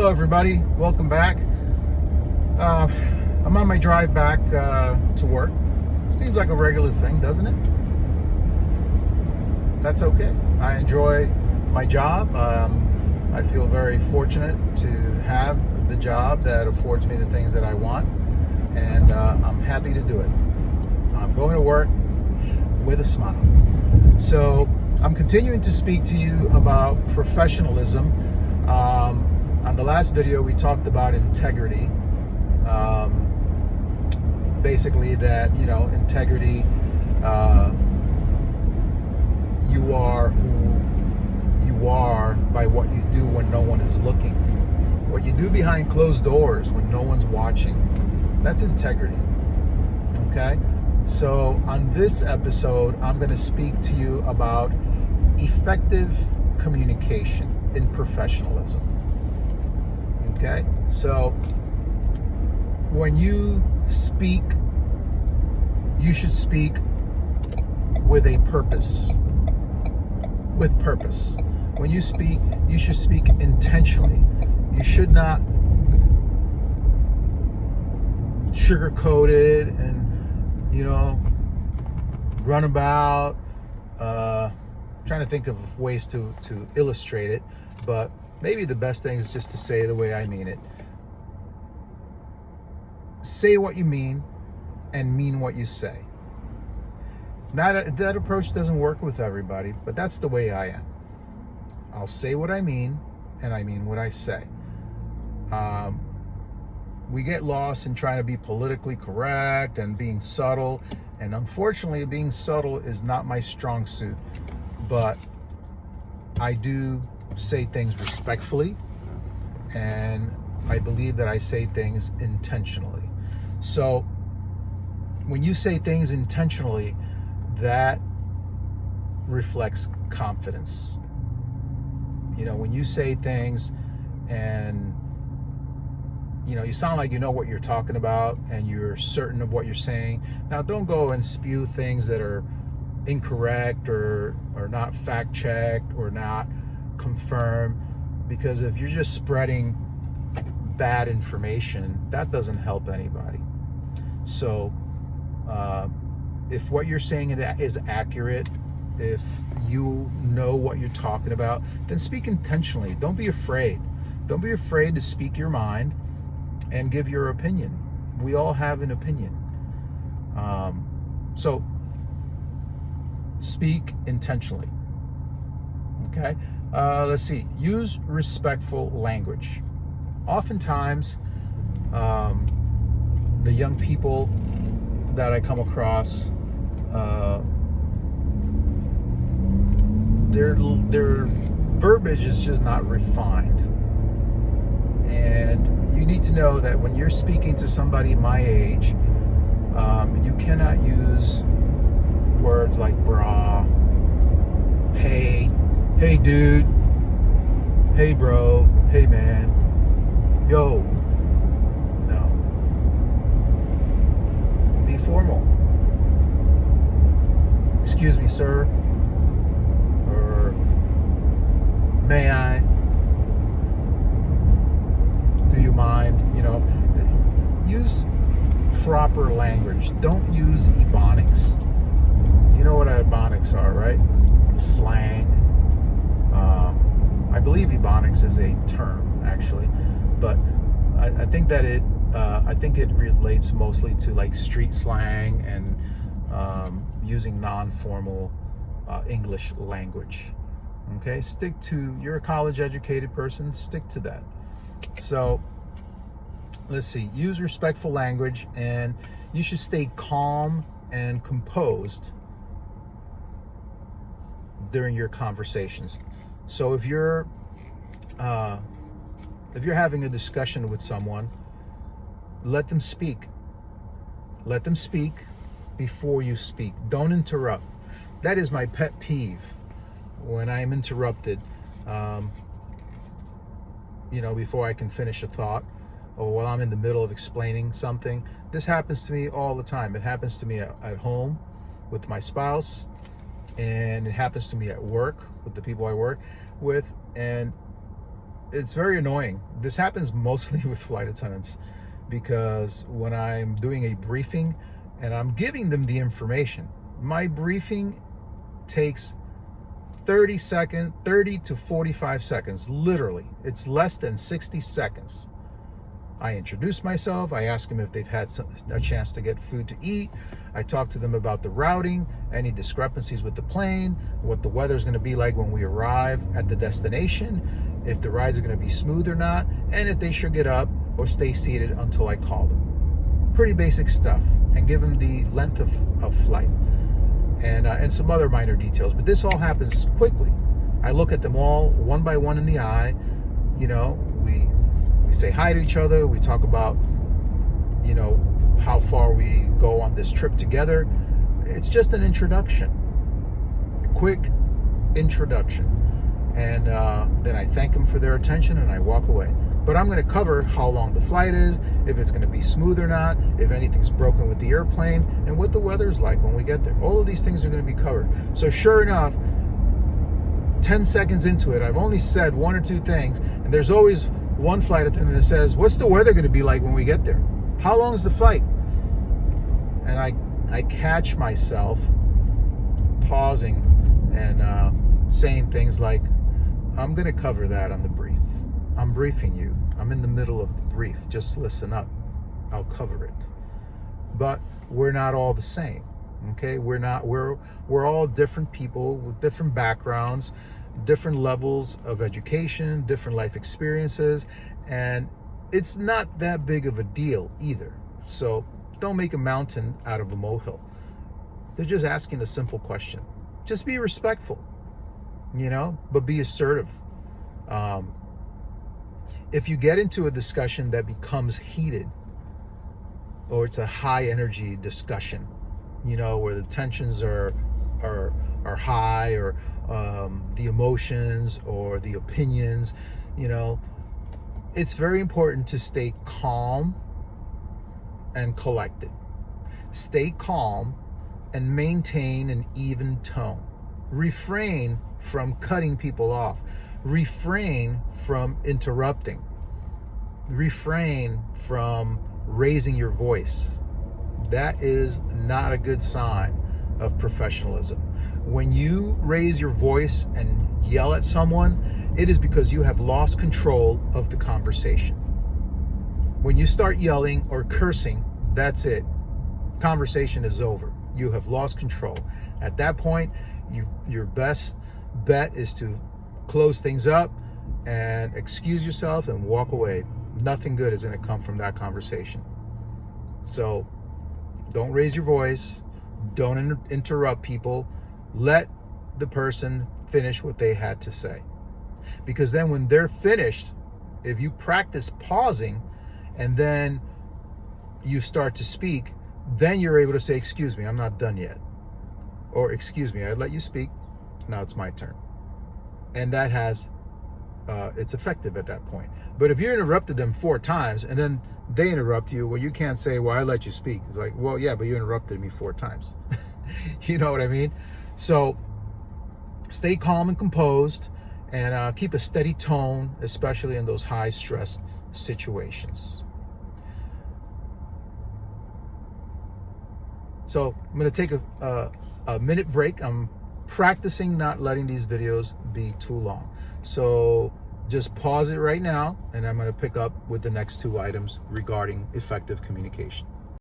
Hello everybody, welcome back. I'm on my drive back to work. Seems like a regular thing, doesn't it? That's okay. I enjoy my job. I feel very fortunate to have the job that affords me the things that I want, and I'm happy to do it. I'm going to work with a smile. So I'm continuing to speak to you about professionalism. On the last video, we talked about integrity. Basically that, integrity, you are who you are by what you do when no one is looking. What you do behind closed doors when no one's watching. That's integrity. Okay? So on this episode, I'm going to speak to you about effective communication in professionalism. Okay? So when you speak, you should speak with a purpose. With purpose. When you speak, you should speak intentionally. You should not sugarcoat it and, run about. Trying to think of ways to illustrate it, but maybe the best thing is just to say the way I mean it. Say what you mean and mean what you say. That approach doesn't work with everybody, but that's the way I am. I'll say what I mean and I mean what I say. We get lost in trying to be politically correct and being subtle, and unfortunately being subtle is not my strong suit, but I do say things respectfully, and I believe that I say things intentionally. So when you say things intentionally, that reflects confidence. When you say things and you sound like you know what you're talking about and you're certain of what you're saying. Now, don't go and spew things that are incorrect or not fact checked or not confirmed, because if you're just spreading bad information, that doesn't help anybody. So if what you're saying is accurate, if you know what you're talking about, then speak intentionally. Don't be afraid. Don't be afraid to speak your mind and give your opinion. We all have an opinion. So speak intentionally. Okay? Let's see. Use respectful language. Oftentimes, the young people that I come across, their verbiage is just not refined. And you need to know that when you're speaking to somebody my age, you cannot use words like brah, hey dude, hey bro, hey man, yo. No. Be formal. Excuse me, sir. Or may I? Do you mind? Use proper language. Don't use ebonics. You know what ebonics are, right? Slang. I believe ebonics is a term, actually, but I think that it relates mostly to like street slang and using non-formal English language. Okay, you're a college educated person, stick to that. So let's see, use respectful language, and you should stay calm and composed during your conversations. So if you're having a discussion with someone, let them speak. Let them speak before you speak. Don't interrupt. That is my pet peeve, when I'm interrupted, before I can finish a thought, or while I'm in the middle of explaining something. This happens to me all the time. It happens to me at home with my spouse, and it happens to me at work with the people I work with. And it's very annoying. This happens mostly with flight attendants, because when I'm doing a briefing and I'm giving them the information, my briefing takes 30 to 45 seconds, literally. It's less than 60 seconds. I introduce myself, I ask them if they've had a chance to get food to eat, I talk to them about the routing, any discrepancies with the plane, what the weather's going to be like when we arrive at the destination, if the rides are going to be smooth or not, and if they should get up or stay seated until I call them. Pretty basic stuff, and give them the length of flight, and some other minor details. But this all happens quickly. I look at them all one by one in the eye. You know, we say hi to each other. We talk about, you know, how far we go on this trip together. It's just an introduction, a quick introduction. And then I thank them for their attention and I walk away. But I'm going to cover how long the flight is, if it's going to be smooth or not, if anything's broken with the airplane, and what the weather's like when we get there. All of these things are going to be covered. So sure enough, 10 seconds into it, I've only said one or two things, and there's always one flight attendant that says, what's the weather going to be like when we get there? How long is the flight? And I catch myself pausing and saying things like, I'm going to cover that on the brief. I'm briefing you. I'm in the middle of the brief. Just listen up. I'll cover it. But we're not all the same. Okay? We're all different people with different backgrounds, different levels of education, different life experiences, and it's not that big of a deal either. So don't make a mountain out of a molehill. They're just asking a simple question. Just be respectful, you know, but be assertive. If you get into a discussion that becomes heated, or it's a high energy discussion, you know, where the tensions are high, or the emotions or the opinions, you know, it's very important to stay calm and collected. Stay calm and maintain an even tone. Refrain from cutting people off. Refrain from interrupting. Refrain from raising your voice. That is not a good sign of professionalism. When you raise your voice and yell at someone, it is because you have lost control of the conversation. When you start yelling or cursing, that's it. Conversation is over. You have lost control. At that point, your best bet is to close things up and excuse yourself and walk away. Nothing good is going to come from that conversation. So don't raise your voice. Don't interrupt people. Let the person finish what they had to say. Because then when they're finished, if you practice pausing and then you start to speak, then you're able to say, excuse me, I'm not done yet. Or excuse me, I let you speak. Now it's my turn. And that has, it's effective at that point. But if you interrupted them 4 times and then they interrupt you, well, you can't say, well, I let you speak. It's like, well, yeah, but you interrupted me 4 times. You know what I mean? So stay calm and composed, and keep a steady tone, especially in those high stress situations. So I'm going to take a minute break. I'm practicing not letting these videos be too long. So just pause it right now, and I'm going to pick up with the next 2 items regarding effective communication.